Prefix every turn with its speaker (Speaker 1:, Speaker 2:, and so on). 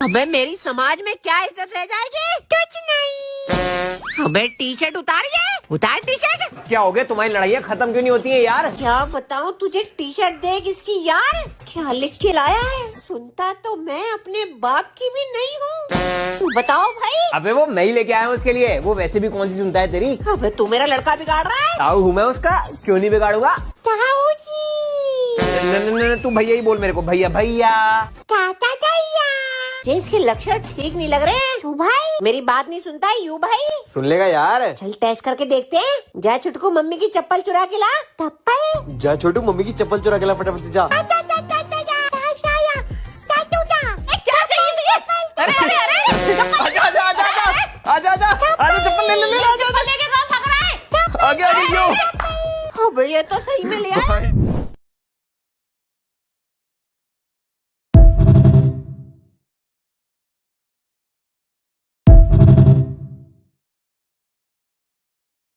Speaker 1: अबे मेरी समाज में क्या इज्जत रह जाएगी? कुछ नहीं। अबे टी शर्ट उतारिए, उतार टी शर्ट।
Speaker 2: क्या हो गया, तुम्हारी लड़ाइयाँ खत्म क्यों नहीं होती है यार?
Speaker 1: क्या बताऊँ तुझे, टी शर्ट देख इसकी यार, क्या लिख के लाया है। सुनता तो मैं अपने बाप की भी नहीं हूँ। बताओ भाई।
Speaker 2: अबे वो मैं ही लेके आया हूँ उसके लिए, वो वैसे भी कौन सी सुनता है तेरी।
Speaker 1: अबे तू मेरा लड़का बिगाड़ रहा है।
Speaker 2: ताऊ हूँ मैं उसका, क्यों नहीं बिगाड़ूंगा।
Speaker 1: ताऊ जी।
Speaker 2: तू भैया ही बोल मेरे को, भैया भैया।
Speaker 1: ये इसके लक्षण ठीक नहीं लग रहे हैं। यू भाई मेरी बात नहीं सुनता है। यू भाई
Speaker 2: सुन लेगा यार।
Speaker 1: चल टेस्ट करके देखते हैं। जा छुटकू मम्मी की चप्पल चुरा के ला। चप्पल
Speaker 2: जा छोटू, मम्मी की चप्पल चुरा के ला फटाफट जा।
Speaker 1: क्या चाहिए तुझे? अरे अरे अरे
Speaker 2: आजा आजा आजा आजा आजा आजा, चप्पल ले ले ले, आजा आजा।
Speaker 1: लेके कहाँ भाग रहा है?
Speaker 2: आगे आगे क्यों?
Speaker 1: अबे ये तो सही में ले आया।